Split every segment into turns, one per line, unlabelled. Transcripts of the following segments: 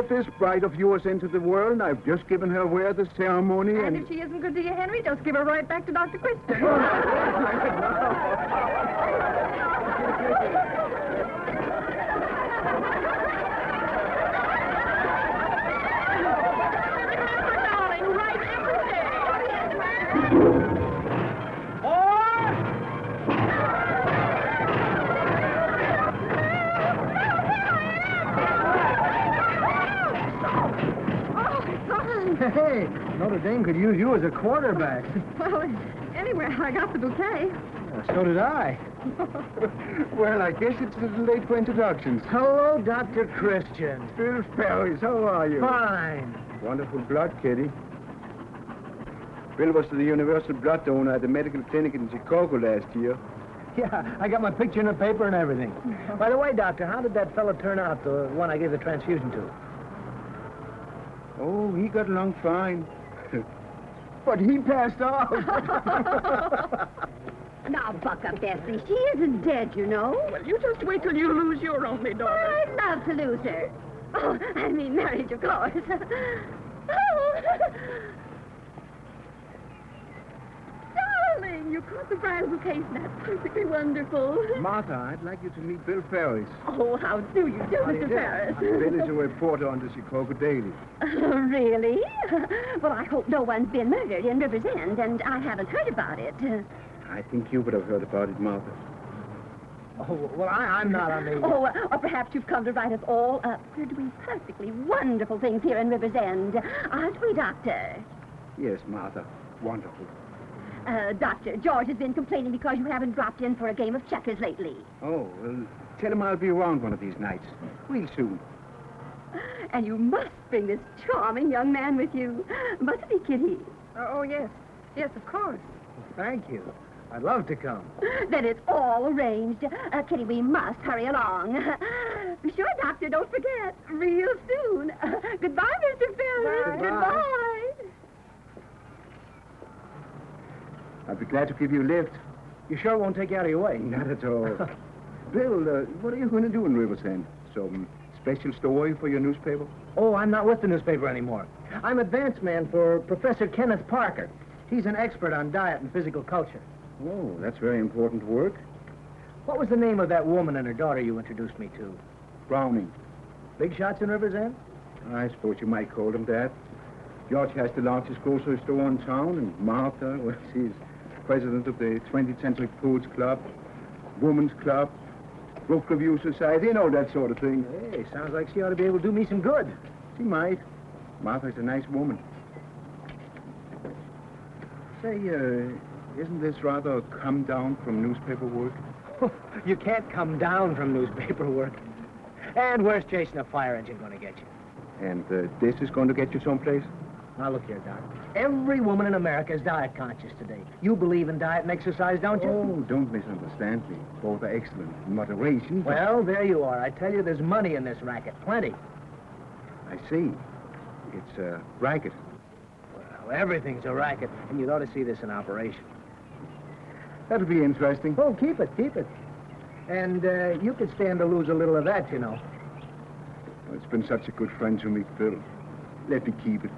This bride of yours into the world, and I've just given her away at the ceremony,
and if she isn't good to you, Henry, just give her right back to Dr. Christian.
Hey, Notre Dame could use you as a quarterback.
Well, anyway, I got the bouquet.
So did I.
Well, I guess it's a little late for introductions.
Hello, Dr. Christian.
Bill Ferris, how are you?
Fine.
Wonderful blood, Kitty. Bill was the universal blood donor at the medical clinic in Chicago last year.
Yeah, I got my picture in the paper and everything. By the way, Doctor, how did that fellow turn out, the one I gave the transfusion to?
Oh, he got along fine. But he passed off.
Now, buck up, Bessie. She isn't dead, you know.
Well, you just wait till you lose your only daughter.
I'd love to lose her. Oh, I mean marriage, of course. Oh.
Darling, you caught the bridal bouquet. That's perfectly wonderful.
Martha, I'd like you to meet Bill Ferris.
Oh, how do you do, Mr. Ferris?
Bill is a reporter on the Chicago Daily.
Really? Well, I hope no one's been murdered in River's End, and I haven't heard about it.
I think you would have heard about it, Martha.
Oh, well, I'm not on the...
Oh, or perhaps you've come to write us all up. We're doing perfectly wonderful things here in River's End. Aren't we, Doctor?
Yes, Martha. Wonderful.
Doctor, George has been complaining because you haven't dropped in for a game of checkers lately.
Oh, well, tell him I'll be around one of these nights. Real soon.
And you must bring this charming young man with you. Mustn't he, Kitty?
Oh, yes. Yes, of course.
Thank you. I'd love to come.
Then it's all arranged. Kitty, we must hurry along. Be sure, Doctor, don't forget. Real soon. Goodbye, Mr. Ferris.
Goodbye.
I'd be glad to give you a lift.
You sure won't take you out of your way?
Not at all. Bill, what are you going to do in River's End? Some special story for your newspaper?
Oh, I'm not with the newspaper anymore. I'm advance man for Professor Kenneth Parker. He's an expert on diet and physical culture.
Oh, that's very important work.
What was the name of that woman and her daughter you introduced me to?
Browning.
Big shots in River's End?
I suppose you might call them that. George has the largest grocery store in town, and Martha, well, she's president of the 20th Century Foods Club, Women's Club, Book Review Society, and all that sort of thing.
Hey, sounds like she ought to be able to do me some good.
She might. Martha's a nice woman. Say, isn't this rather a come down from newspaper work?
You can't come down from newspaper work. And where's chasing a fire engine going to get you?
And this is going to get you someplace?
Now, look here, Doc. Every woman in America is diet conscious today. You believe in diet and exercise, don't you?
Oh, don't misunderstand me. Both are excellent in moderation. but-
Well, there you are. I tell you, there's money in this racket. Plenty.
I see. It's a racket.
Well, everything's a racket, and you ought to see this in operation.
That'll be interesting.
Oh, keep it, keep it. And you could stand to lose a little of that, you know.
Well, it's been such a good friend to me, Phil. Let me keep it.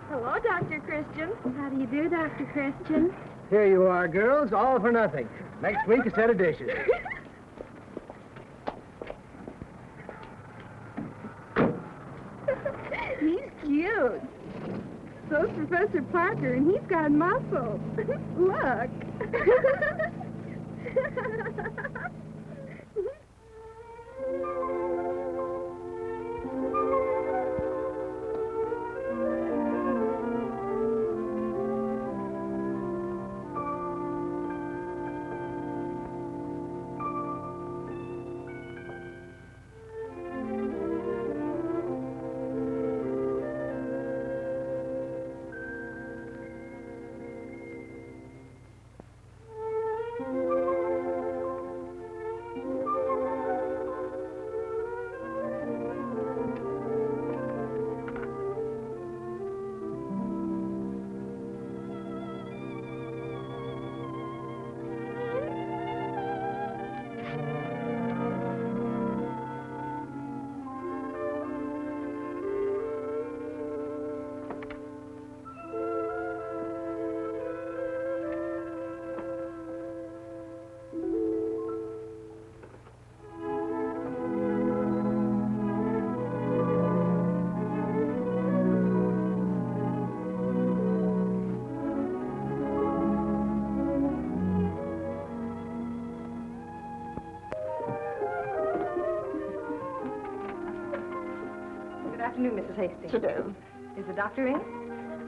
Hello, Dr. Christian. How do you do, Dr. Christian?
Here you are, girls, all for nothing. Next week, a set of dishes.
He's cute. So's Professor Parker, and he's got muscles. Look.
Good afternoon, Mrs. Hastings.
To do.
Is the doctor in?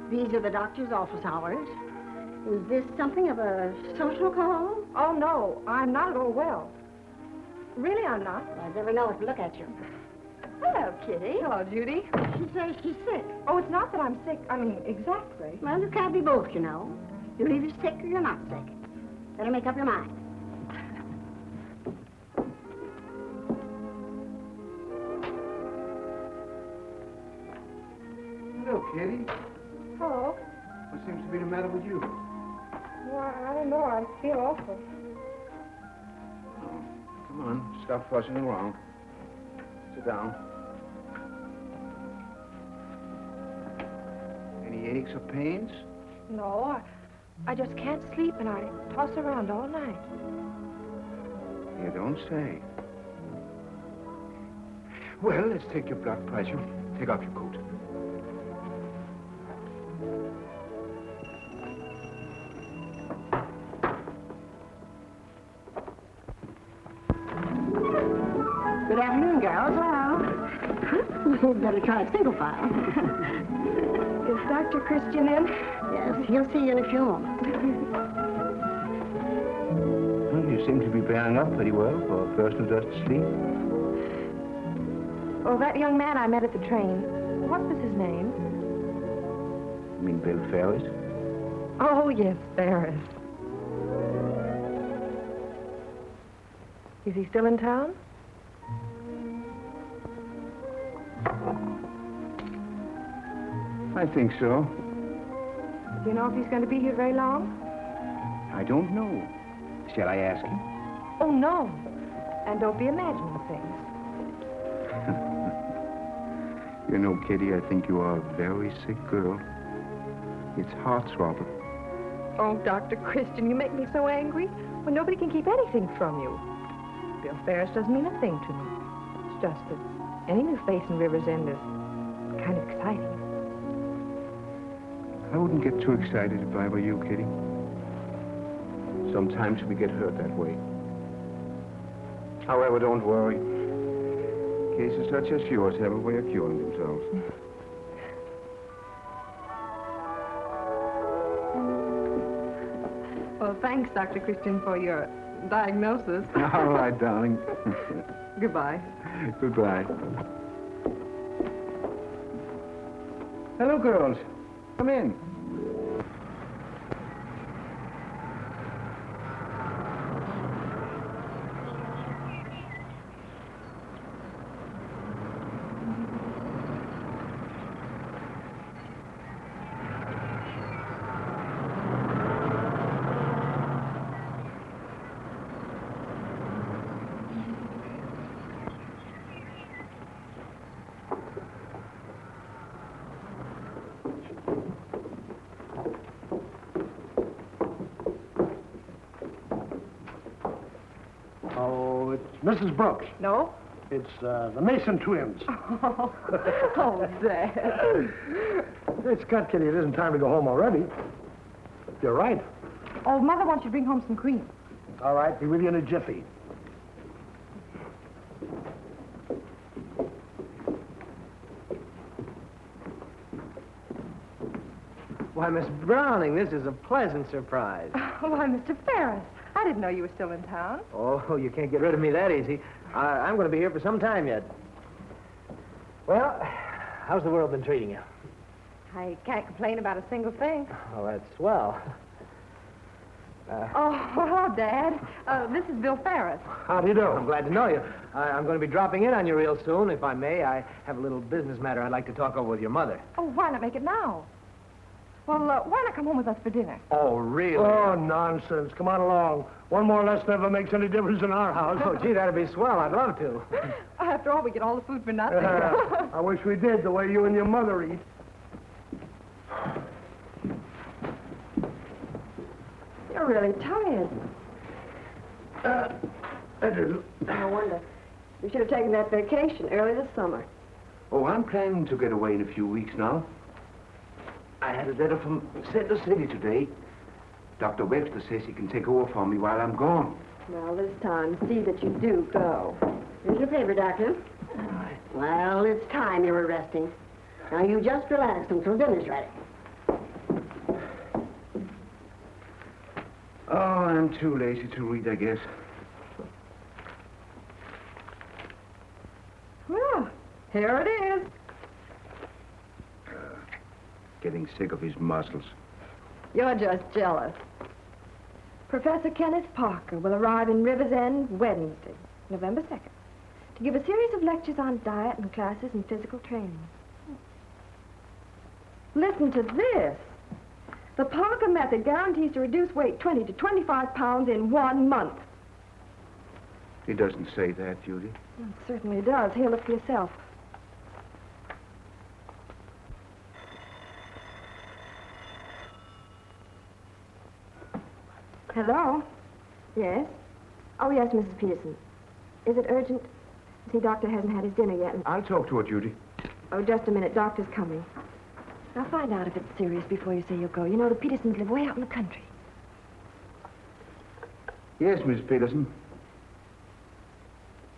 These are the doctor's office hours. Is this something of a social call?
Oh, no, I'm not at all well. Really, I'm not.
I never know if to look at you. Hello, Kitty.
Hello, Judy.
She says she's sick.
Oh, it's not that I'm sick. I mean, exactly.
Well, you can't be both, you know. You're either sick or you're not sick. Better make up your mind.
Hello, Kitty.
Hello.
What seems to be the matter with you?
Well, I don't know. I feel awful.
Oh, come on. Stop fussing around. Sit down. Any aches or pains?
No, I just can't sleep, and I toss around all night.
You don't say. Well, let's take your blood pressure. Take off your coat.
Good afternoon, girls. Well, you'd better try a single file.
Is Dr. Christian in?
Yes, he'll see you in a few moments.
Well, you seem to be bearing up pretty well for a person who doesn't sleep.
Oh, that young man I met at the train. What was his name?
You mean Bill Ferris?
Oh, yes, Ferris. Is he still in town?
I think so.
Do you know if he's going to be here very long?
I don't know. Shall I ask him?
Oh, no. And don't be imagining things.
You know, Kitty, I think you are a very sick girl. It's heart-throbbing.
Oh, Dr. Christian, you make me so angry when nobody can keep anything from you. Bill Ferris doesn't mean a thing to me. It's just that any new face in River's End is kind of exciting.
I wouldn't get too excited if I were you, Kitty. Sometimes we get hurt that way. However, don't worry. Cases such as yours have a way of curing themselves.
Well, thanks, Dr. Christian, for your diagnosis.
All right, darling.
Goodbye.
Goodbye. Hello, girls. Come in.
Oh, it's Mrs. Brooks.
No?
It's the Mason twins.
Oh, Dad.
It's cut, Kitty. It isn't time to go home already. You're right.
Oh, Mother wants you to bring home some cream.
All right, be with you in a jiffy.
Why, Miss Browning, this is a pleasant surprise.
Why, Mr. Ferris, I didn't know you were still in town.
Oh, you can't get rid of me that easy. I'm going to be here for some time yet. Well, how's the world been treating you?
I can't complain about a single thing.
Oh, that's swell.
Oh, hello, Dad. This is Bill Ferris.
How do you do?
I'm glad to know you. I'm going to be dropping in on you real soon, if I may. I have a little business matter I'd like to talk over with your mother.
Oh, why not make it now? Well, why not come home with us for dinner?
Oh, really?
Oh, nonsense. Come on along. One more lesson never makes any difference in our house.
Oh, gee, that'd be swell. I'd love to.
After all, we get all the food for nothing.
I wish we did, the way you and your mother eat.
You're really tired.
I do.
No wonder. You should have taken that vacation early this summer.
Oh, I'm planning to get away in a few weeks now. I had a letter from Center City today. Dr. Webster says he can take over for me while I'm gone.
Well, this time, see that you do go. Here's your paper, Doctor. Well, it's time you were resting. Now, you just relax until dinner's ready.
Oh, I'm too lazy to read, I guess.
Well, here it is.
Getting sick of his muscles.
You're just jealous. Professor Kenneth Parker will arrive in River's End Wednesday, November 2nd, to give a series of lectures on diet and classes in physical training. Listen to this. The Parker method guarantees to reduce weight 20 to 25 pounds in 1 month.
He doesn't say that, Judy.
It certainly does. Here, look for yourself. Hello? Yes? Oh, yes, Mrs. Peterson. Is it urgent? See, Doctor hasn't had his dinner yet.
I'll talk to her, Judy.
Oh, just a minute. Doctor's coming. Now, find out if it's serious before you say you'll go. You know, the Petersons live way out in the country.
Yes, Miss Peterson.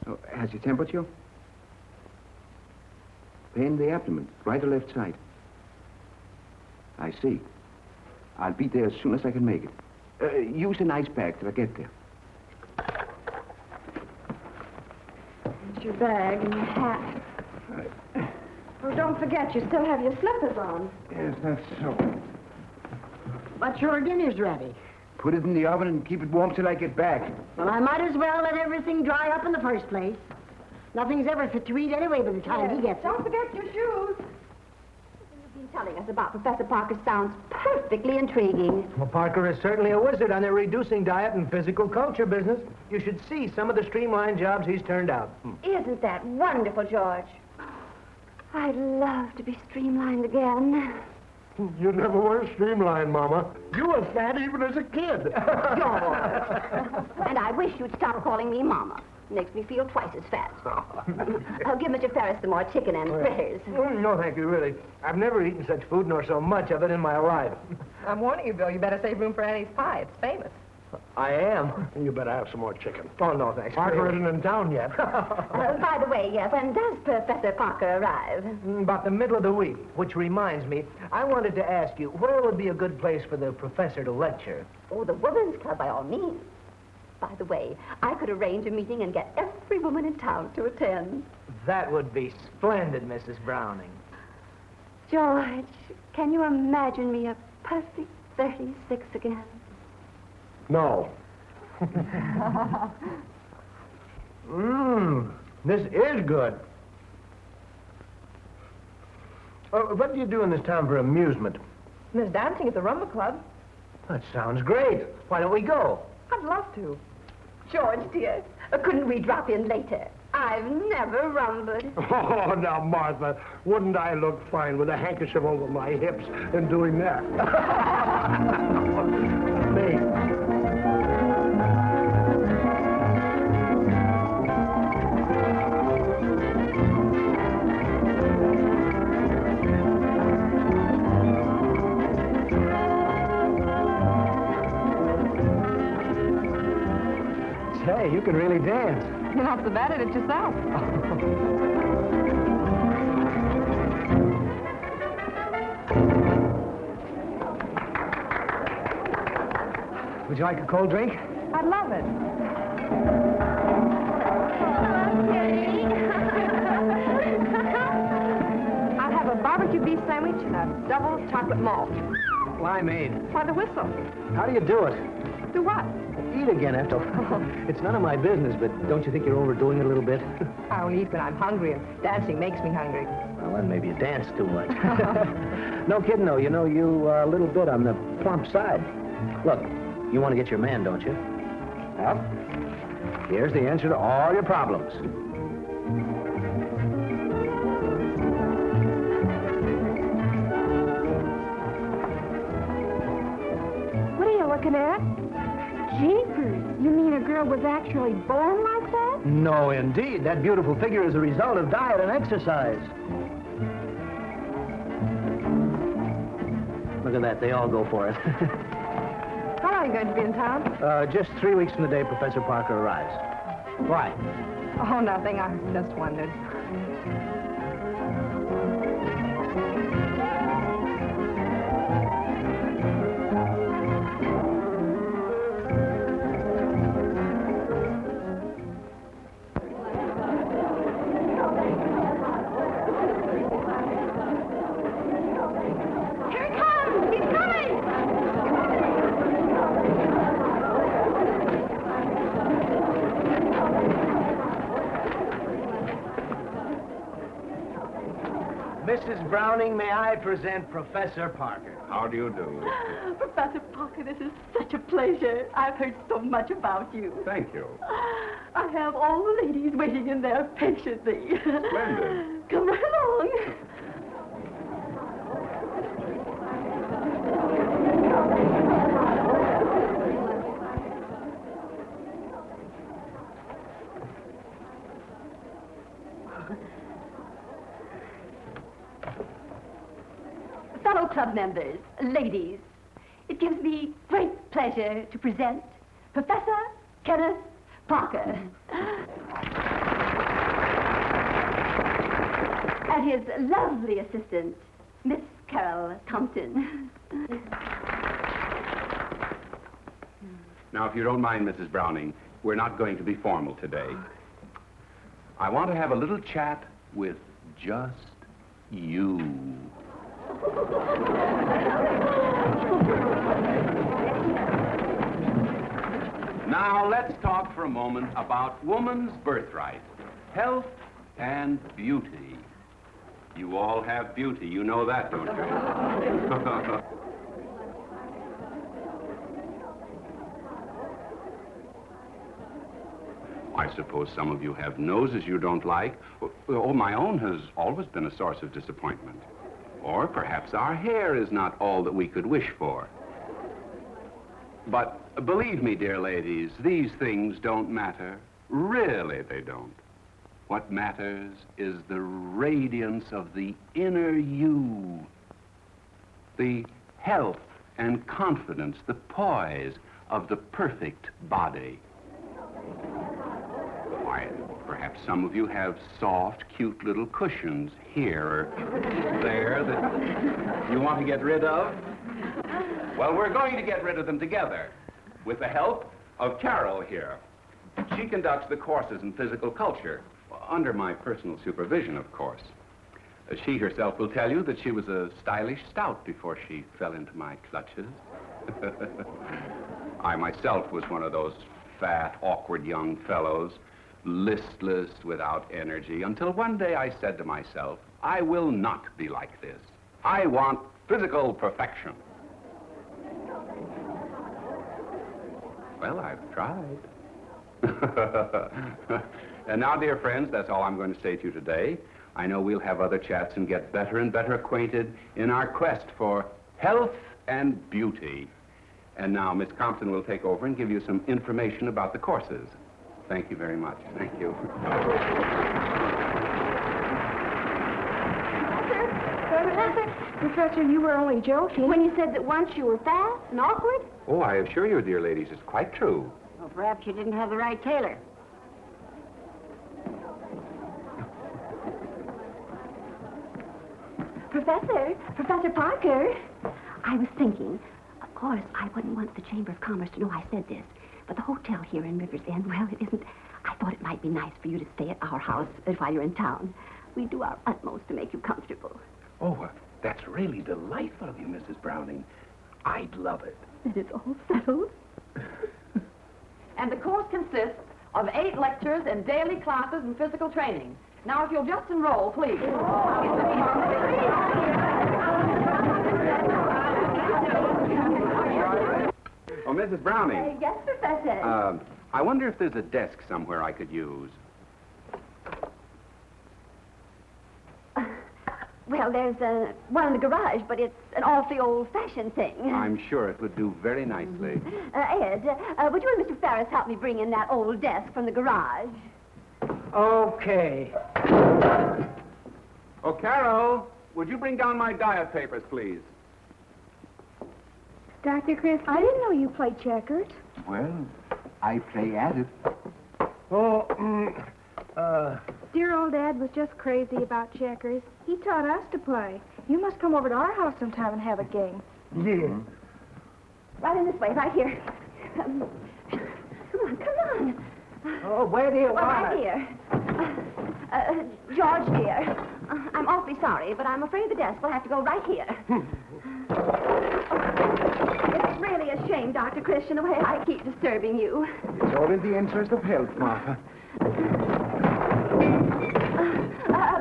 Oh, has your temperature? Pain in the abdomen, right or left side? I see. I'll be there as soon as I can make it. Use an ice pack till I get there.
Here's your bag and your hat. Oh, don't forget, you still have your slippers on.
Yes, that's so.
But your dinner's ready.
Put it in the oven and keep it warm till I get back.
Well, I might as well let everything dry up in the first place. Nothing's ever fit to eat anyway by the time he gets it.
Don't forget your shoes.
You've been telling us about Professor Parker sounds perfectly intriguing.
Well, Parker is certainly a wizard on the reducing diet and physical culture business. You should see some of the streamlined jobs he's turned out.
Isn't that wonderful, George? I'd love to be streamlined again.
You never were streamlined, Mama. You were fat even as a kid.
George. And I wish you'd stop calling me Mama. Makes me feel twice as fat. I'll give Mr. Ferris some more chicken and fritters.
No, thank you, really. I've never eaten such food nor so much of it in my life.
I'm warning you, Bill. You better save room for Annie's pie. It's famous.
I am.
You better have some more chicken.
Oh, no, thanks.
Parker isn't in town yet.
By the way, when does Professor Parker arrive?
About the middle of the week, which reminds me, I wanted to ask you, where would be a good place for the professor to lecture?
Oh, the Women's Club, by all means. By the way, I could arrange a meeting and get every woman in town to attend.
That would be splendid, Mrs. Browning.
George, can you imagine me a perfect 36 again?
No.
This is good. What do you do in this town for amusement?
There's dancing at the Rumba Club.
That sounds great. Why don't we go?
I'd love to.
George, dear, couldn't we drop in later? I've never rumbled.
Oh, now, Martha, wouldn't I look fine with a handkerchief over my hips and doing that? Me.
Say, you can really dance.
You're not so bad at it yourself.
Would you like a cold drink?
I'd love it. I'll have a barbecue beef sandwich and a double chocolate malt.
Limeade.
Why the whistle?
How do you do it?
Do what?
Eat again after. It's none of my business, but don't you think you're overdoing it a little bit?
I only eat when I'm hungry, and dancing makes me hungry.
Well, then maybe you dance too much. No kidding, though. You know, you are a little bit on the plump side. Look, you want to get your man, don't you? Well, here's the answer to all your problems.
What are you looking at? Jeepers, you mean a girl was actually born like that?
No, indeed. That beautiful figure is a result of diet and exercise. Look at that. They all go for it.
How long are you going to be in town?
Just 3 weeks from the day Professor Parker arrives. Why?
Oh, nothing. I just wondered.
Mrs. Browning, may I present Professor Parker?
How do you do?
Professor Parker, this is such a pleasure. I've heard so much about you.
Thank you.
I have all the ladies waiting in there patiently.
Splendid.
Come right along. Fellow club members, ladies, it gives me great pleasure to present Professor Kenneth Parker and his lovely assistant, Miss Carol Compton.
Now, if you don't mind, Mrs. Browning, we're not going to be formal today. I want to have a little chat with just you. Now, let's talk for a moment about woman's birthright, health and beauty. You all have beauty, you know that, don't you? I suppose some of you have noses you don't like. Oh, my own has always been a source of disappointment. Or perhaps our hair is not all that we could wish for. But believe me, dear ladies, these things don't matter. Really, they don't. What matters is the radiance of the inner you, the health and confidence, the poise of the perfect body. Why, perhaps some of you have soft, cute little cushions here or there that you want to get rid of. Well, we're going to get rid of them together with the help of Carol here. She conducts the courses in physical culture, under my personal supervision, of course. She herself will tell you that she was a stylish stout before she fell into my clutches. I myself was one of those fat, awkward young fellows, listless, without energy, until one day I said to myself, I will not be like this. I want physical perfection. Well, I've tried. And now, dear friends, that's all I'm going to say to you today. I know we'll have other chats and get better and better acquainted in our quest for health and beauty. And now Miss Compton will take over and give you some information about the courses. Thank you very much. Thank you.
Professor, you were only joking.
When you said that once you were fat and awkward?
Oh, I assure you, dear ladies, it's quite true.
Well, perhaps you didn't have the right tailor.
Professor Parker, I was thinking, of course, I wouldn't want the Chamber of Commerce to know I said this, but the hotel here in Rivers End, well, it isn't. I thought it might be nice for you to stay at our house while you're in town. We do our utmost to make you comfortable.
Oh, that's really delightful of you, Mrs. Browning. I'd love it.
Then it's all settled.
And the course consists of 8 lectures and daily classes in physical training. Now, if you'll just enroll, please.
Oh, Mrs. Browning.
Yes, Professor.
I wonder if there's a desk somewhere I could use.
Well, there's one in the garage, but it's an awfully old-fashioned thing.
I'm sure it would do very nicely.
Ed, would you and Mr. Ferris help me bring in that old desk from the garage?
Okay.
Oh, Carol, would you bring down my diet papers, please?
Dr. Chris, I didn't know you played checkers.
Well, I play at it.
Dear old Dad was just crazy about checkers. He taught us to play. You must come over to our house sometime and have a game.
Yeah.
Right in this way, right here. Come on.
Oh, where do you want
Right
it?
here. George, dear, I'm awfully sorry, but I'm afraid the desk will have to go right here. It's really a shame, Dr. Christian, the way I keep disturbing you.
It's all in the interest of health, Martha.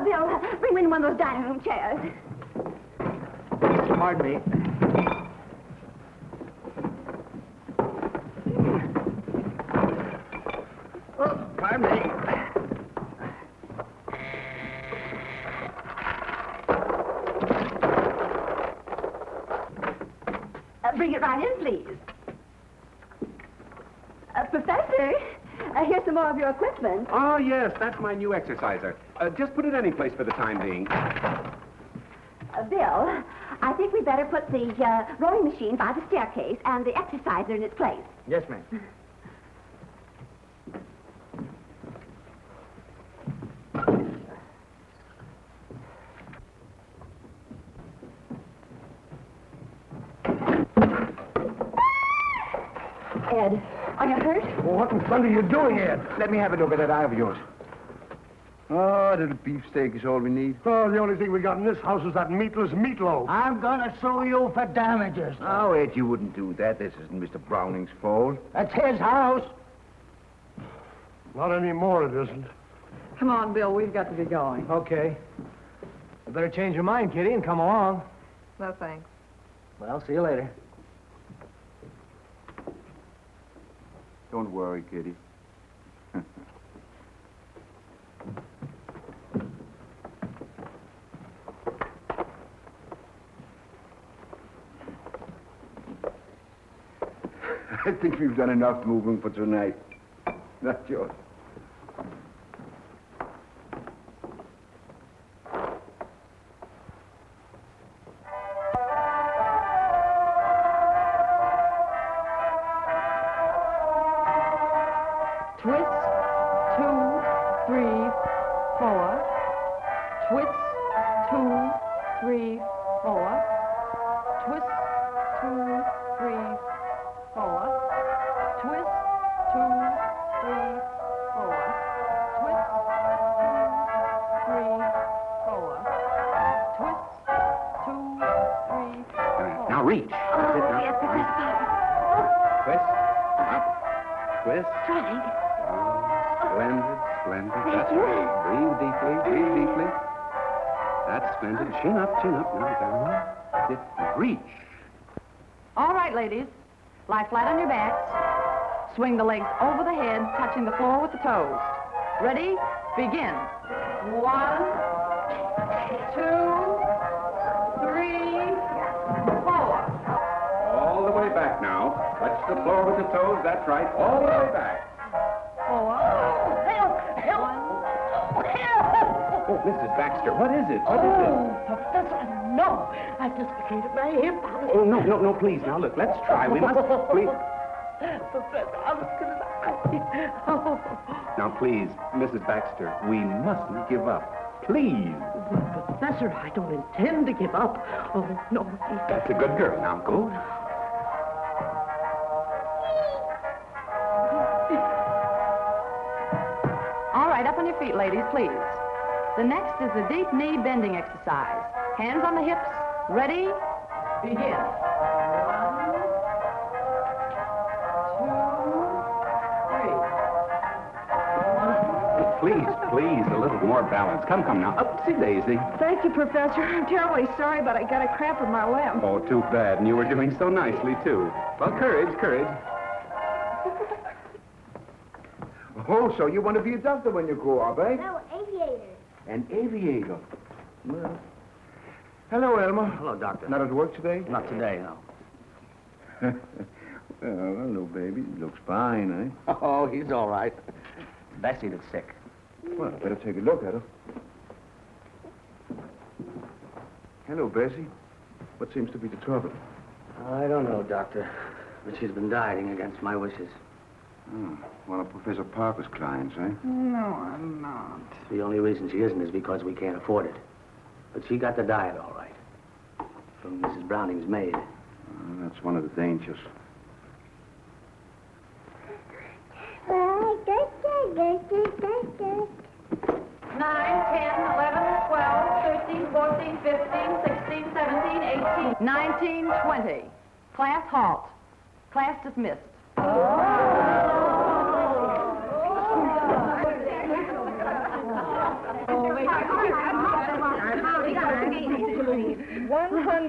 Bill, bring me in one of those dining room chairs.
Pardon me. Oh, pardon me.
Bring it right in, please. Professor, here's some more of your equipment.
Oh, yes, that's my new exerciser. Just put it any place for the time being.
Bill, I think we'd better put the rowing machine by the staircase and the exerciser in its place.
Yes, ma'am.
Ed, are you hurt?
Well, what in thunder are you doing, Ed?
Let me have it over that eye of yours. Oh, little beefsteak is all we need.
Oh, the only thing we got in this house is that meatless meatloaf.
I'm gonna sue you for damages.
Oh, Ed, you wouldn't do that. This isn't Mr. Browning's fault.
That's his house.
Not anymore, it isn't.
Come on, Bill, we've got to be going.
Okay. You better change your mind, Kitty, and come along.
No, thanks.
Well, see you later.
Don't worry, Kitty. I think we've done enough moving for tonight. Not yours.
Twist, 2, 3, 4. Twist, 2, 3, 4. Twist, 2, 3, 4. Twist, 2, 3,
Now reach. That's it now.
Yes, Professor Parker.
Twist. Up. Twist.
Frank.
Splendid, splendid.
Thank
That's
you.
right. Breathe deeply, breathe deeply. That's splendid. Chin up, chin up. Now down. Sit. Reach.
All right, ladies. Lie flat on your backs. Swing the legs over the head, touching the floor with the toes. Ready? Begin. 1, 2, 3, 4.
All the way back now. Touch the floor with the toes. That's right. All the way back.
4.
Oh, Mrs. Baxter, what is it? What is it?
Professor, no. I dislocated my hip.
Oh, no, please. Now, look, let's try. We must, please.
Professor, I was going to die. Oh.
Now, please, Mrs. Baxter, we mustn't give up. Please.
Professor, I don't intend to give up. Oh, no.
That's a good girl. Now, go.
All right, up on your feet, ladies, please. The next is the deep knee bending exercise. Hands on the hips. Ready? Begin. 1, 2, 3.
Please, a little more balance. Come now. Upsy daisy.
Thank you, Professor. I'm terribly sorry, but I got a cramp in my limb.
Oh, too bad. And you were doing so nicely, too. Well, courage, courage.
Oh, so you want to be a doctor when you grow up, eh?
No, aviator.
An aviator. Well. Hello, Elmer.
Hello, Doctor.
Not at work today?
Not today, no.
Well, hello, baby. Looks fine, eh?
Oh, he's all right. Bessie that's sick.
Well, better take a look at her. Hello, Bessie. What seems to be the trouble?
I don't know, Doctor. But she's been dieting against my wishes.
Oh, one of Professor Parker's clients, eh?
No, I'm not.
The only reason she isn't is because we can't afford it. But she got the diet all right. From Mrs. Browning's maid.
That's one of the dangers.
9, 10, 11, 12, 13, 14, 15, 16, 17, 18, 19, 20. Class halt. Class dismissed.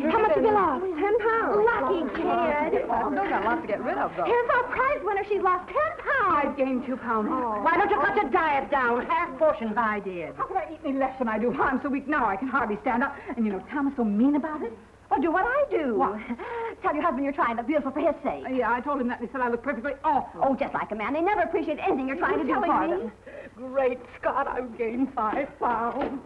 How much have you lost? 10 pounds.
Lucky kid.
Still got lots to get rid of, though.
Here's our prize winner. She's lost 10 pounds.
I've gained 2 pounds.
Why don't you cut your diet down? Half portions I did.
How could I eat any less than I do? I'm so weak now I can hardly stand up. And you know, Tom is so mean about it.
Well, do what I do.
What?
Tell your husband you're trying to look beautiful for his sake.
Yeah, I told him that and he said I look perfectly awful.
Oh, just like a man. They never appreciate anything you're trying to do for them.
Great Scott, I've gained 5 pounds.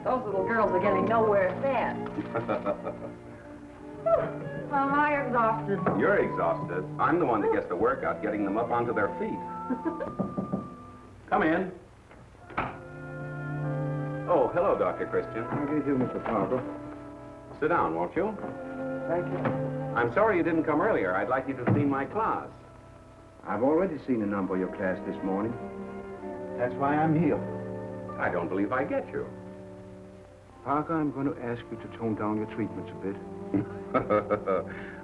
Those little girls are getting nowhere fast.
Am I exhausted?
You're exhausted. I'm the one that gets the workout, getting them up onto their feet. Come in. Oh, hello, Dr. Christian.
How do you do, Mr. Parker?
Sit down, won't you?
Thank you.
I'm sorry you didn't come earlier. I'd like you to see my class.
I've already seen a number of your class this morning. That's why I'm here.
I don't believe I get you.
Parker, I'm going to ask you to tone down your treatments a bit.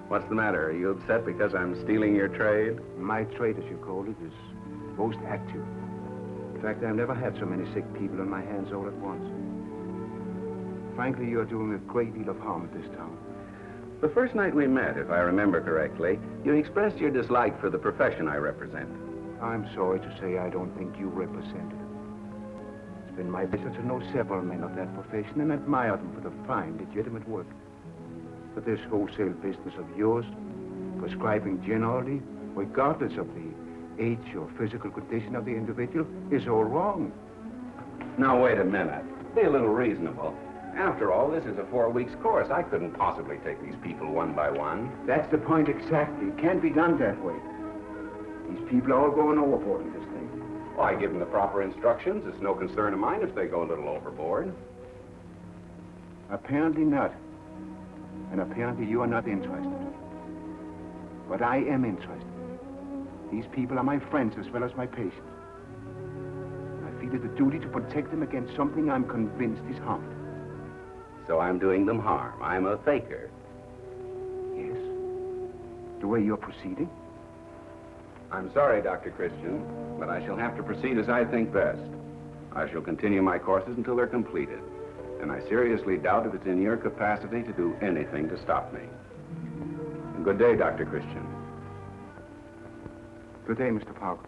What's the matter? Are you upset because I'm stealing your trade?
My trade, as you call it, is most active. In fact, I've never had so many sick people on my hands all at once. Frankly, you're doing a great deal of harm at this town.
The first night we met, if I remember correctly, you expressed your dislike for the profession I represent.
I'm sorry to say I don't think you represent it. It's been my pleasure to know several men of that profession and admire them for the fine, legitimate work. But this wholesale business of yours, prescribing generally, regardless of the age or physical condition of the individual, is all wrong.
Now, wait a minute. Be a little reasonable. After all, this is a 4 weeks course. I couldn't possibly take these people one by one.
That's the point exactly. It can't be done that way. These people are all going overboard in this thing.
Well, I give them the proper instructions. It's no concern of mine if they go a little overboard.
Apparently not. And apparently you are not interested. But I am interested. These people are my friends as well as my patients. I feel it a duty to protect them against something I'm convinced is harmful.
so I'm doing them harm. I'm a faker.
Yes? The way you're proceeding?
I'm sorry, Dr. Christian, but I shall have to proceed as I think best. I shall continue my courses until they're completed, and I seriously doubt if it's in your capacity to do anything to stop me. And good day, Dr. Christian.
Good day, Mr. Parker.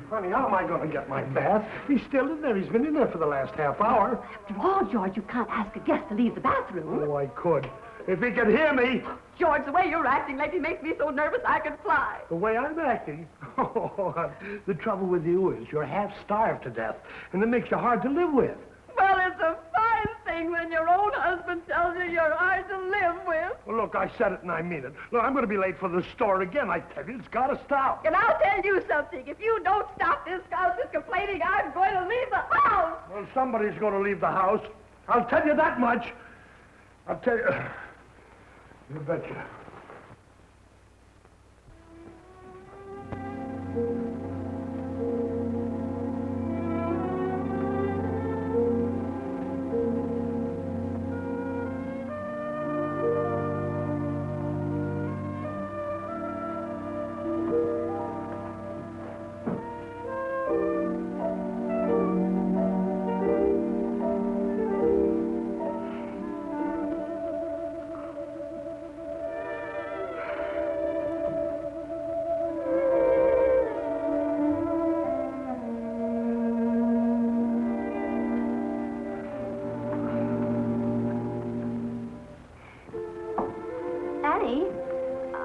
Honey, how am I going to get my bath? He's still in there. He's been in there for the last half hour.
After all, George, you can't ask a guest to leave the bathroom.
Oh, I could. If he could hear me.
George, the way you're acting lately makes me so nervous I could fly.
The way I'm acting? Oh, the trouble with you is you're half starved to death, and it makes you hard to live with.
Well, it's a fine thing when your own husband tells you you're hard to live with.
Well, look, I said it and I mean it. Look, I'm going to be late for the store again. I tell you, it's got to stop.
And I'll tell you something. If you don't stop this house is complaining, I'm going to leave the house.
Well, somebody's going to leave the house. I'll tell you that much. I'll tell you. You betcha.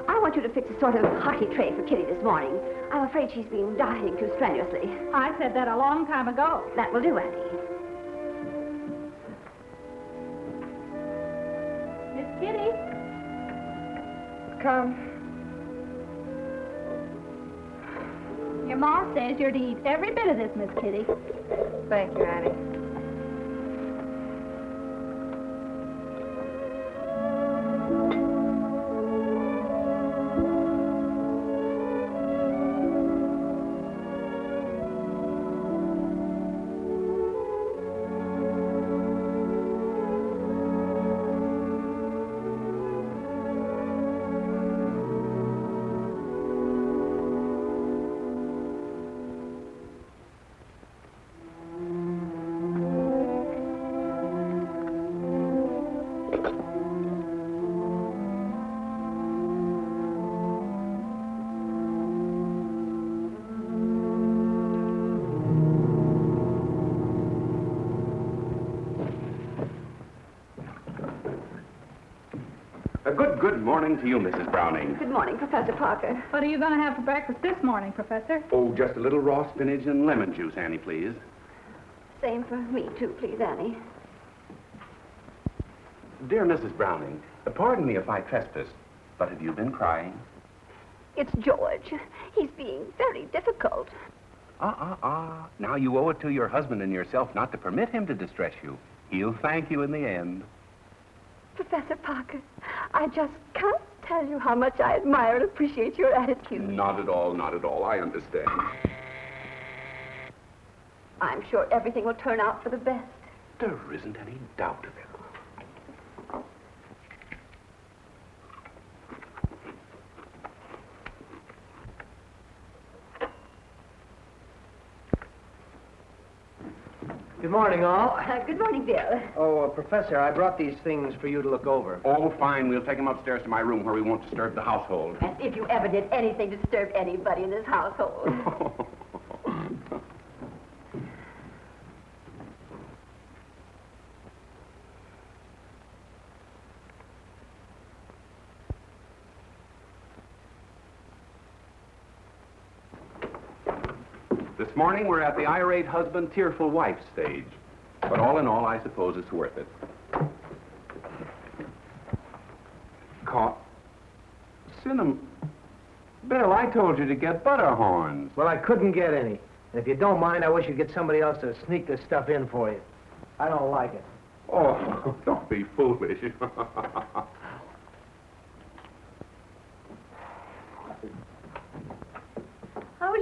I want you to fix a sort of hearty tray for Kitty this morning. I'm afraid she's been dieting too strenuously.
I said that a long time ago.
That will do, Annie.
Miss Kitty.
Come.
Your ma says you're to eat every bit of this, Miss Kitty.
Thank you, Annie.
Good morning to you, Mrs. Browning.
Good morning, Professor Parker.
What are you going to have for breakfast this morning, Professor?
Oh, just a little raw spinach and lemon juice, Annie, please.
Same for me, too, please, Annie.
Dear Mrs. Browning, pardon me if I trespass, but have you been crying?
It's George. He's being very difficult.
Now you owe it to your husband and yourself not to permit him to distress you. He'll thank you in the end.
Professor Parker, I just can't tell you how much I admire and appreciate your attitude.
Not at all, not at all. I understand.
I'm sure everything will turn out for the best.
There isn't any doubt of it.
Good morning, all.
Good morning, Bill.
Oh, Professor, I brought these things for you to look over.
Oh, fine. We'll take him upstairs to my room where we won't disturb the household.
As if you ever did anything to disturb anybody in this household.
This morning, we're at the irate husband, tearful wife stage. But all in all, I suppose it's worth it. Caught. Cinnamon. Bill, I told you to get butter horns.
Well, I couldn't get any. And if you don't mind, I wish you'd get somebody else to sneak this stuff in for you. I don't like it.
Oh, don't be foolish.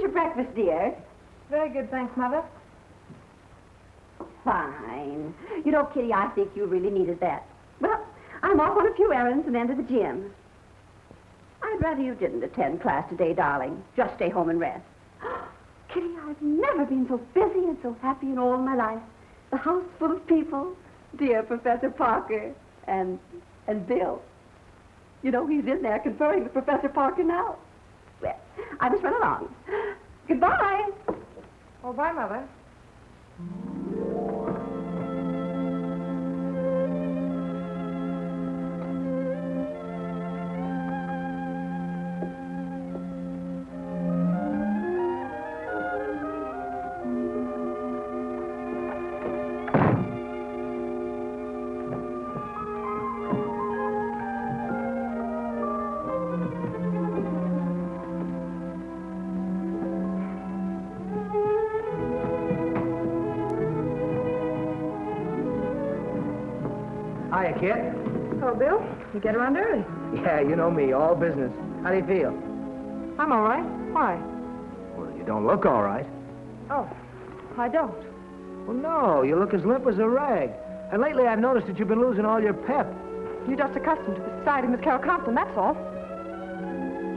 was your breakfast, dear?
Very good, thanks, Mother.
Fine. You know, Kitty, I think you really needed that. Well, I'm off on a few errands and then to the gym. I'd rather you didn't attend class today, darling. Just stay home and rest. Kitty, I've never been so busy and so happy in all my life. The house full of people. Dear Professor Parker and Bill. You know, he's in there conferring with Professor Parker now. Well, I must run along. Goodbye.
Oh, bye, Mother.
Hiya, kid.
Hello, Bill. You get around early.
Yeah, you know me, all business. How do you feel?
I'm all right. Why?
Well, you don't look all right.
Oh, I don't.
Well, no, you look as limp as a rag. And lately I've noticed that you've been losing all your pep.
You're just accustomed to the society of Miss Carol Compton, that's all.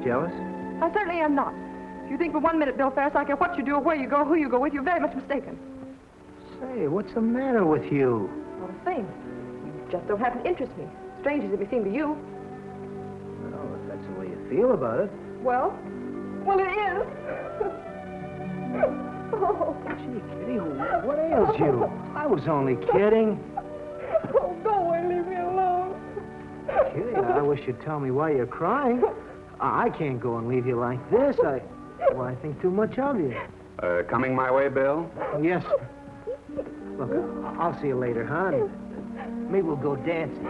Jealous?
I certainly am not. If you think for 1 minute, Bill Ferris, I care what you do or where you go, who you go with, you're very much mistaken.
Say, what's the matter with you?
Not a thing. You just don't happen to interest me. Strange as it may seem to you.
Well, if that's the way you feel about it.
Well, it is. Oh.
Gee, Kitty, what ails you? I was only kidding.
Oh, go away, leave me alone.
Kitty, I wish you'd tell me why you're crying. I can't go and leave you like this. I think too much of you.
Coming my way, Bill?
Oh, yes, sir. Look, I'll see you later, huh? Maybe we'll go dancing.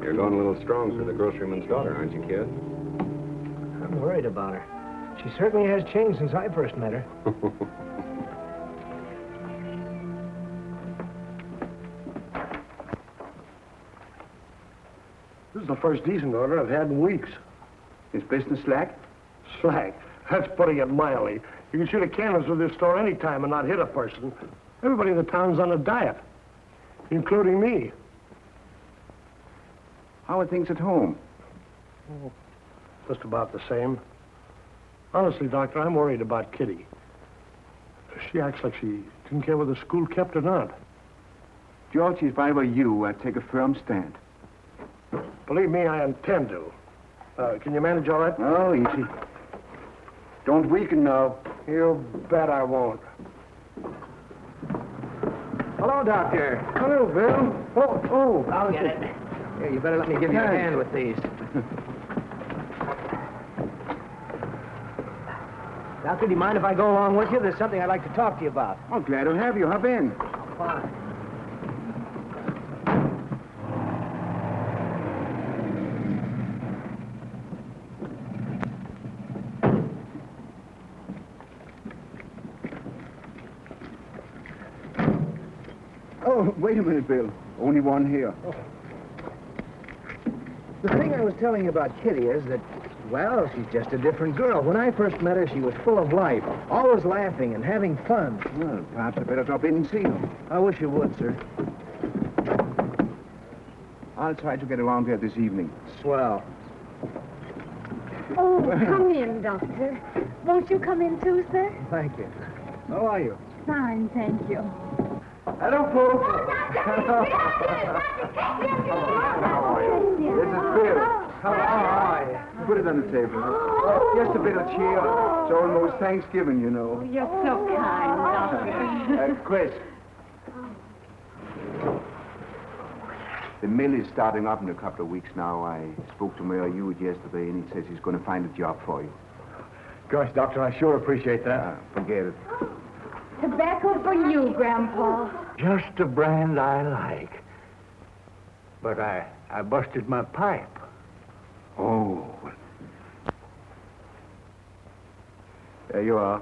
You're going a little strong for the groceryman's daughter, aren't you, kid?
I'm worried about her. She certainly has changed since I first met her.
This is the first decent order I've had in weeks.
Is business slack?
Slack. That's putting it mildly. You can shoot a canvas with this store any time and not hit a person. Everybody in the town's on a diet, including me.
How are things at home?
Oh, just about the same. Honestly, Doctor, I'm worried about Kitty. She acts like she didn't care whether school kept or not.
George, if I were you, I'd take a firm stand.
Believe me, I intend to. Can you manage all right?
Oh, easy. Don't weaken now.
You bet I won't.
Hello, Doctor.
Hello, Bill. Oh.
I'll get it. Here, you better let me give you a hand with these. Doctor, do you mind if I go along with you? There's something I'd like to talk to you about.
Oh, glad to have you. Hop in.
Fine.
Oh, wait a minute, Bill. Only one here.
Oh. The thing I was telling you about Kitty is that, well, she's just a different girl. When I first met her, she was full of life, always laughing and having fun.
Well, perhaps I better drop in and see you.
I wish you would, sir.
I'll try to get around there this evening.
Swell.
Oh, come in, Doctor. Won't you come in too, sir?
Thank you.
How are you?
Fine, thank you.
Hello, folks. This is Bill.
How are you?
Put it on the table. Just a bit of cheer. It's almost Thanksgiving, you know.
You're so kind, Doctor.
Chris. The mill is starting up in a couple of weeks now. I spoke to Mayor Hewitt yesterday, and he says he's going to find a job for you.
Gosh, Doctor, I sure appreciate that.
Forget it.
Tobacco for you, Grandpa.
Just the brand I like. But I busted my pipe.
Oh. There you are.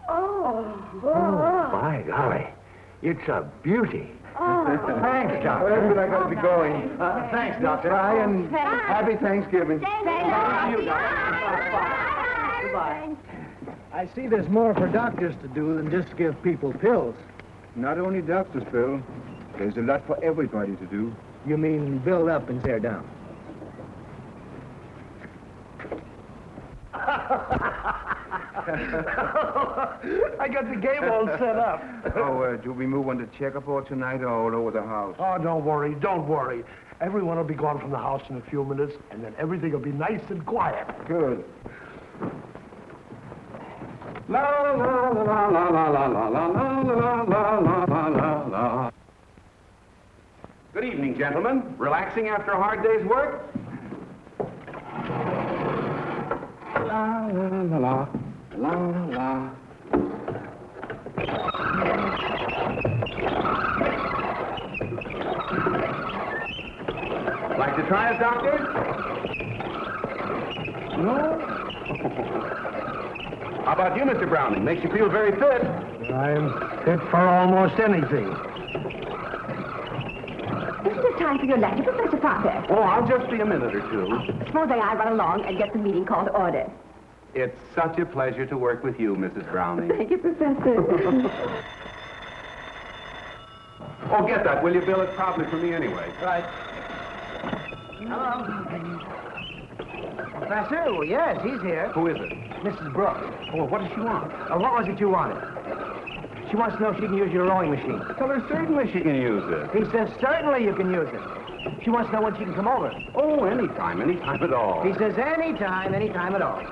Oh.
Oh, by golly. It's a beauty.
Thanks, Doctor.
Well, that's what I got to be going.
Thanks, Doctor.
Bye, and happy Thanksgiving.
Goodbye. I see there's more for doctors to do than just give people pills.
Not only doctors, Bill. There's a lot for everybody to do.
You mean build up and tear down?
I got the game all set up.
Oh, do we move on the checkerboard tonight or all over the house?
Oh, don't worry, don't worry. Everyone will be gone from the house in a few minutes, and then everything will be nice and quiet.
Good.
La la la la la la la la la la la la la la. Good evening, gentlemen. Relaxing after a hard day's work? La la la la la la. Like to try it, Doctor? No? How about you, Mr. Browning? Makes you feel very fit.
I'm fit for almost anything.
Isn't it time for your lecture, Professor Parker?
Oh, I'll just be a minute or two.
Supposing I run along and get the meeting called to order.
It's such a pleasure to work with you, Mrs. Browning.
Thank you, Professor.
Oh, get that, will you, Bill? It's probably for me anyway.
Right. Hello. Professor? Well, yes, he's here.
Who is it?
Mrs. Brooks.
Oh, what does she want?
What was it you wanted? She wants to know if she can use your rowing machine.
Tell her certainly she can use it.
He says certainly you can use it. She wants to know when she can come over.
Oh, anytime at all.
He says anytime at all.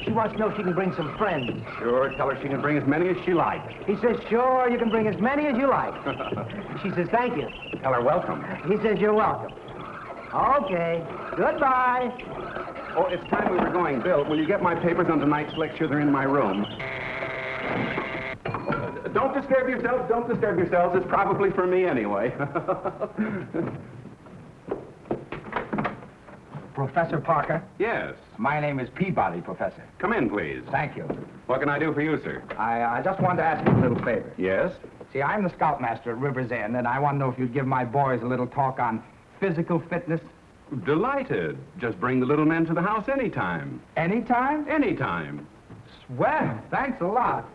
She wants to know if she can bring some friends.
Sure, tell her she can bring as many as she likes.
He says, sure, you can bring as many as you like. She says, thank you.
Tell her welcome.
He says, you're welcome. Okay, goodbye.
Oh, it's time we were going. Bill, will you get my papers on tonight's lecture? They're in my room. Don't disturb yourselves. Don't disturb yourselves. It's probably for me anyway.
Professor Parker?
Yes.
My name is Peabody, Professor.
Come in, please.
Thank you.
What can I do for you, sir?
I just wanted to ask you a little favor.
Yes?
See, I'm the scoutmaster at River's End, and I want to know if you'd give my boys a little talk on physical fitness.
Delighted. Just bring the little men to the house anytime.
Anytime?
Anytime.
Swell. Thanks a lot.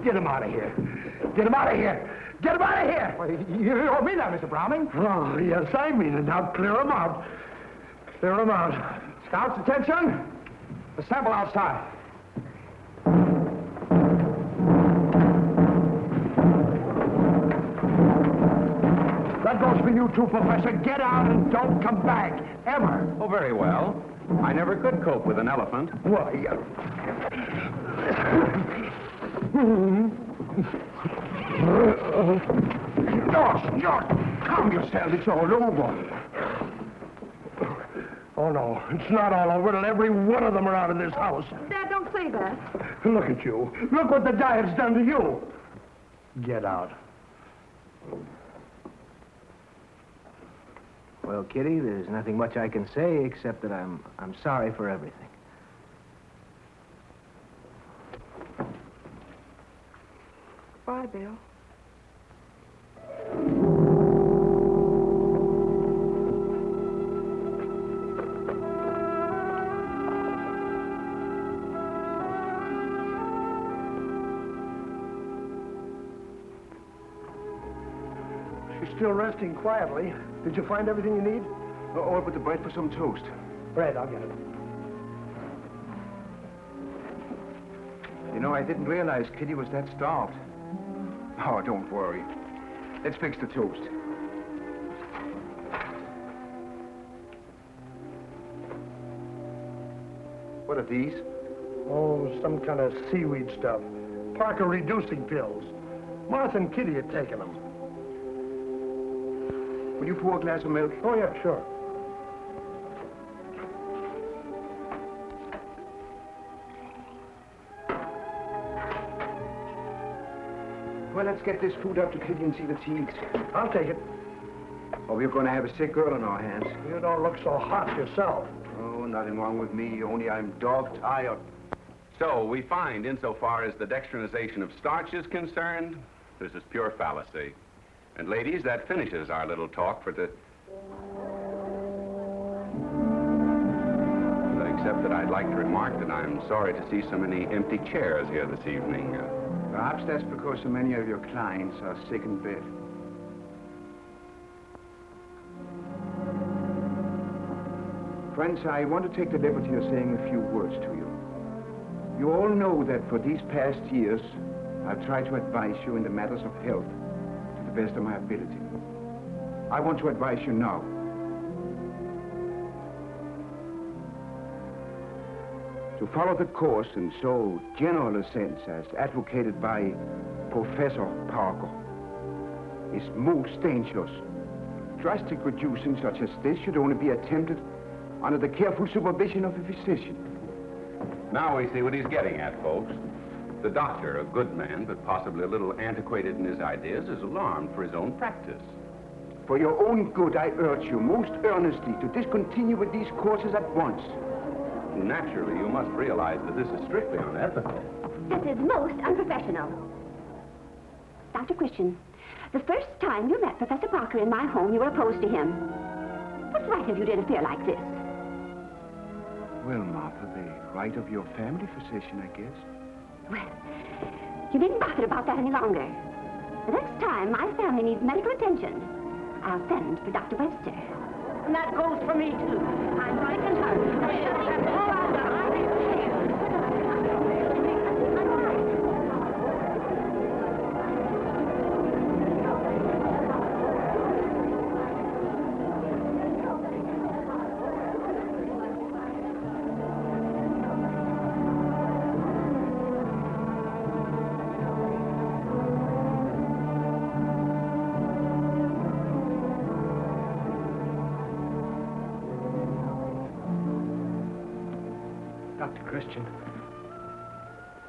Get him out of here. Get him out of here. Get him out of here.
Well, you don't mean that, Mr. Browning.
Oh, yes, I mean it. Now clear him out. Clear him out.
Scouts, attention. Assemble outside.
That goes for you too, Professor. Get out and don't come back. Ever.
Oh, very well. I never could cope with an elephant.
Why, George, calm yourself. It's all over. Oh, no. It's not all over till every one of them are out of this house.
Dad, don't say that.
Look at you. Look what the diet's done to you. Get out.
Well, Kitty, there's nothing much I can say except that I'm sorry for everything.
Bye, Bill.
She's still resting quietly. Did you find everything you need?
All but the bread for some toast.
Bread, I'll get it.
You know, I didn't realize Kitty was that starved. Oh, don't worry. Let's fix the toast. What are these?
Oh, some kind of seaweed stuff. Parker reducing pills. Martha and Kitty had taken them.
Will you pour a glass of milk?
Oh, yeah, sure.
let's get this food up to Kitty and see the teeth.
I'll take it.
Or we're going to have a sick girl on our hands.
You don't look so hot yourself.
Oh, nothing wrong with me, only I'm dog-tired.
So we find, insofar as the dextrinization of starch is concerned, this is pure fallacy. And ladies, that finishes our little talk for the... Except that I'd like to remark that I'm sorry to see so many empty chairs here this evening.
Perhaps that's because so many of your clients are sick in bed. Friends, I want to take the liberty of saying a few words to you. You all know that for these past years, I've tried to advise you in the matters of health to the best of my ability. I want to advise you now. To follow the course in so general a sense as advocated by Professor Parker is most dangerous. Drastic reducing such as this should only be attempted under the careful supervision of a physician.
Now we see what he's getting at, folks. The doctor, a good man, but possibly a little antiquated in his ideas, is alarmed for his own practice.
For your own good, I urge you most earnestly to discontinue with these courses at once.
Naturally, you must realize that this is strictly unethical.
This is most unprofessional. Dr. Christian, the first time you met Professor Parker in my home, you were opposed to him. What right have you to interfere like this?
Well, Martha, the right of your family physician, I guess.
Well, you needn't bother about that any longer. The next time my family needs medical attention, I'll send for Dr. Webster.
And that goes for me, too. I'm right in her.
Dr. Christian,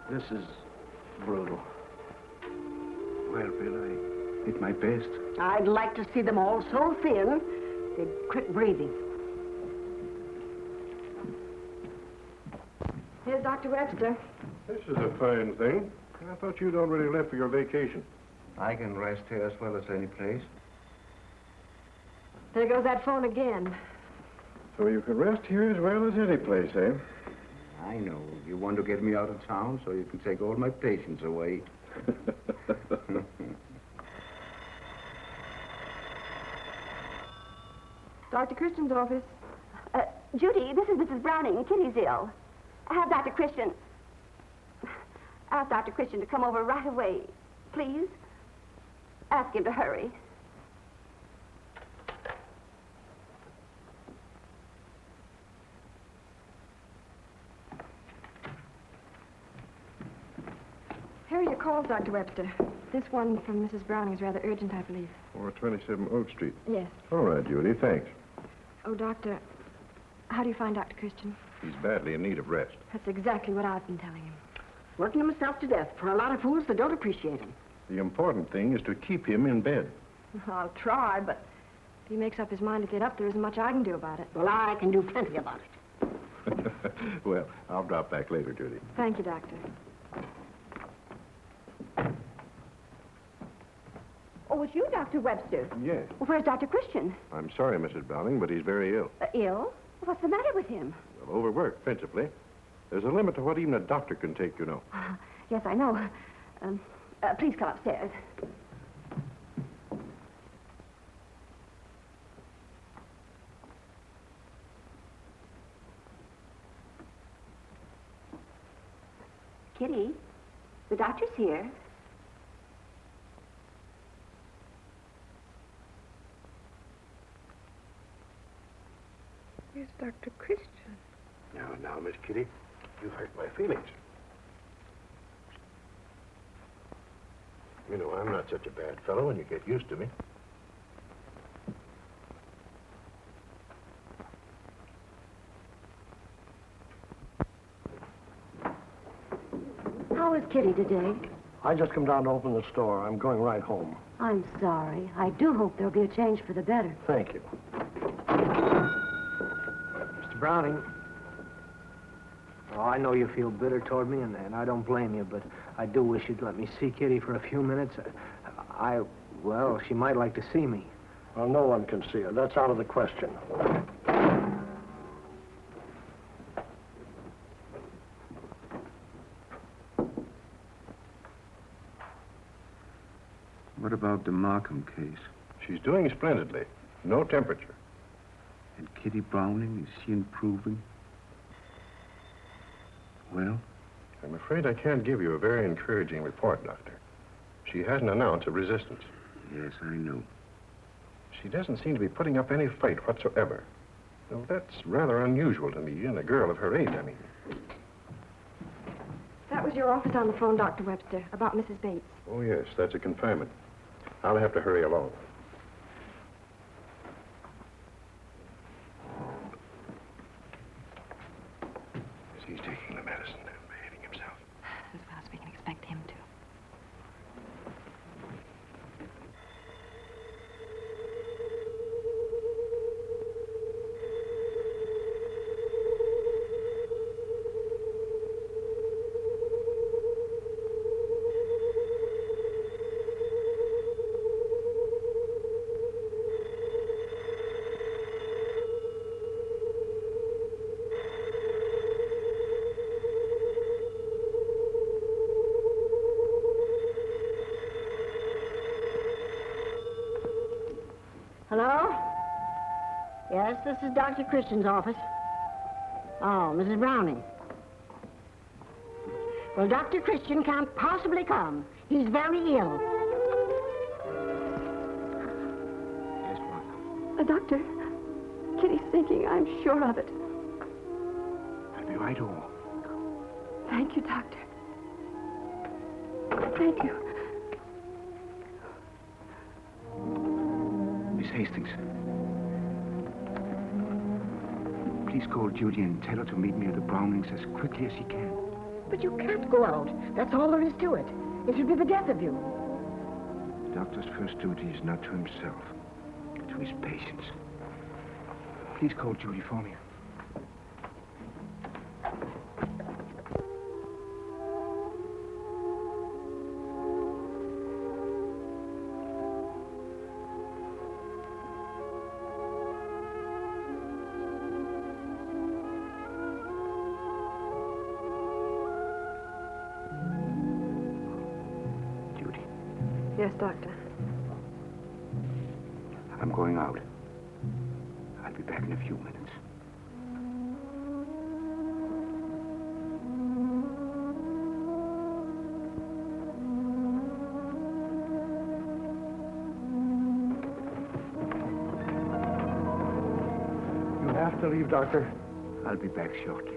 this is brutal.
Well, Bill, I did my best.
I'd like to see them all so thin, they'd quit breathing.
Here's Dr. Webster.
This is a fine thing. I thought you'd already left for your vacation.
I can rest here as well as any place.
There goes that phone again.
So you can rest here as well as any place, eh?
I know. You want to get me out of town so you can take all my patients away.
Dr. Christian's office.
Judy, this is Mrs. Browning. Kitty's ill. Have Dr. Christian... Ask Dr. Christian to come over right away, please. Ask him to hurry.
Here are your calls, Dr. Webster. This one from Mrs. Browning is rather urgent, I believe.
427 Oak Street.
Yes.
All right, Judy, thanks.
Oh, Doctor, how do you find Dr. Christian?
He's badly in need of rest.
That's exactly what I've been telling him.
Working himself to death for a lot of fools that don't appreciate him.
The important thing is to keep him in bed.
I'll try, but if he makes up his mind to get up, there isn't much I can do about it.
Well, I can do plenty about it.
Well, I'll drop back later, Judy.
Thank you, Doctor.
Oh, it's you, Dr. Webster.
Yes.
Well, where's Dr. Christian?
I'm sorry, Mrs. Browning, but he's very ill.
Ill? What's the matter with him?
Well, overworked, principally. There's a limit to what even a doctor can take, you know.
Yes, I know. Please come upstairs. Kitty, the doctor's here.
Where's Dr. Christian?
Now, Miss Kitty, you hurt my feelings. You know, I'm not such a bad fellow when you get used to me.
How is Kitty today?
I just come down to open the store. I'm going right home.
I'm sorry. I do hope there'll be a change for the better.
Thank you.
Mr. Browning. Oh, I know you feel bitter toward me, and I don't blame you, but I do wish you'd let me see Kitty for a few minutes. Well, she might like to see me.
Well, no one can see her. That's out of the question.
What about the Markham case?
She's doing splendidly. No temperature.
And Kitty Browning, is she improving? Well?
I'm afraid I can't give you a very encouraging report, Doctor. She hasn't an ounce of resistance.
Yes, I know.
She doesn't seem to be putting up any fight whatsoever. Well, that's rather unusual to me, in a girl of her age, I mean.
That was your office on the phone, Dr. Webster, about Mrs. Bates.
Oh, yes, that's a confinement. I'll have to hurry along. He's taking the medicine and behaving himself.
As well as we can expect him to.
Hello? Yes, this is Dr. Christian's office. Oh, Mrs. Browning. Well, Dr. Christian can't possibly come. He's very ill.
Yes, Martha.
Doctor, Kitty's thinking, I'm sure of it.
I'll be right over.
Thank you, Doctor. Thank you.
Miss Hastings. Please call Judy and tell her to meet me at the Brownings as quickly as she can.
But you can't go out. That's all there is to it. It would be the death of you.
The doctor's first duty is not to himself, but to his patients. Please call Judy for me.
Yes, Doctor.
I'm going out. I'll be back in a few minutes.
You have to leave, Doctor.
I'll be back shortly.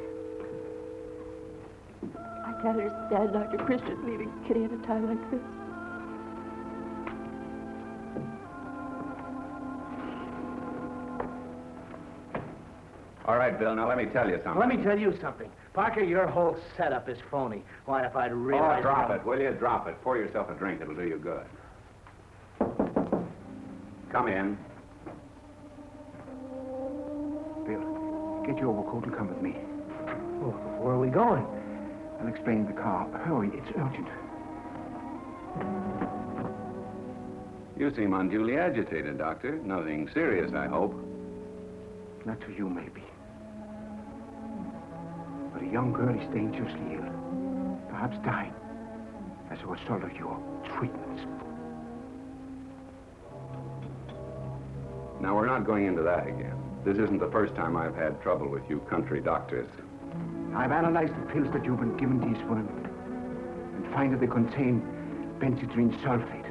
I can't understand Dr. Christian leaving Kitty at a time like this.
All right, Bill, now let me tell you something.
Let me tell you something. Parker, your whole setup is phony. Why, if I'd realized...
Oh, drop it, will you? Drop it. Pour yourself a drink. It'll do you good. Come in.
Bill, get your overcoat and come with me.
Well, where are we going?
I'll explain in the car. Hurry, it's urgent.
You seem unduly agitated, Doctor. Nothing serious, I hope.
Not to you, maybe. But a young girl is dangerously ill. Perhaps dying as a result of your treatments.
Now, we're not going into that again. This isn't the first time I've had trouble with you country doctors.
I've analyzed the pills that you've been giving these women and find that they contain benzodrine sulfate.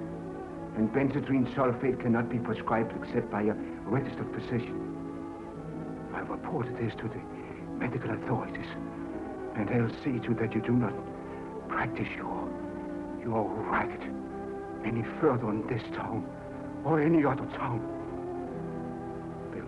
And benzodrine sulfate cannot be prescribed except by a registered physician. I've reported this to the medical authorities, and they'll see to that you do not practice your racket any further in this town or any other town. Bill.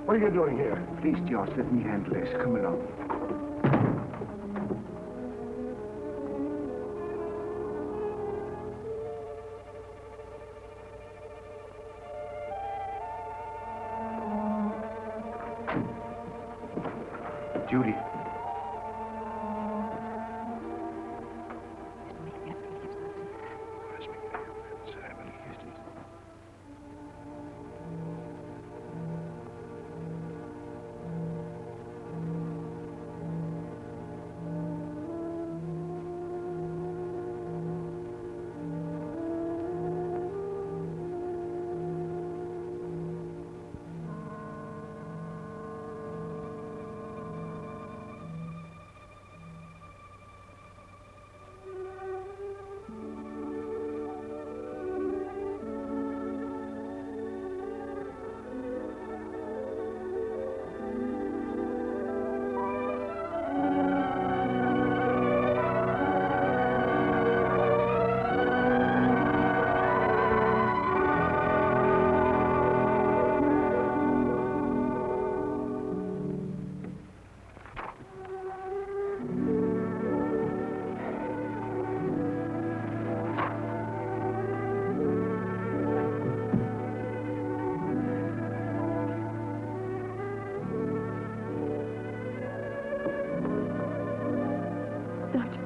What are you doing here?
Please, George, let me handle this. Come along. Judy.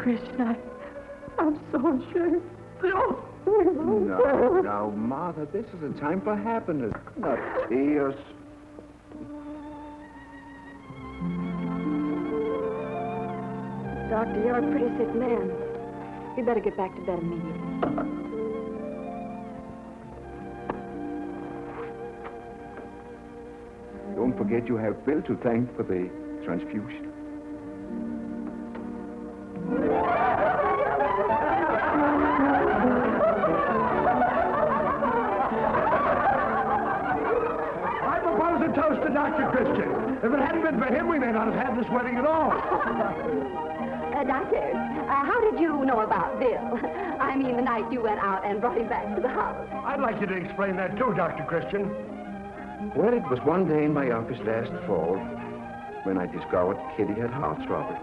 Christian, I'm so ashamed.
No, Martha, this is a time for happiness, not tears.
Doctor, you're a pretty sick man. You better get back to bed immediately.
Don't forget you have Bill to thank for the transfusion.
I propose a toast to Dr. Christian. If it hadn't been for him, we may not have had this wedding at all.
Doctor, how did you know about Bill? I mean, the night you went out and brought him back to the house.
I'd like you to explain that too, Dr. Christian.
Well, it was one day in my office last fall when I discovered Kitty had heart trouble.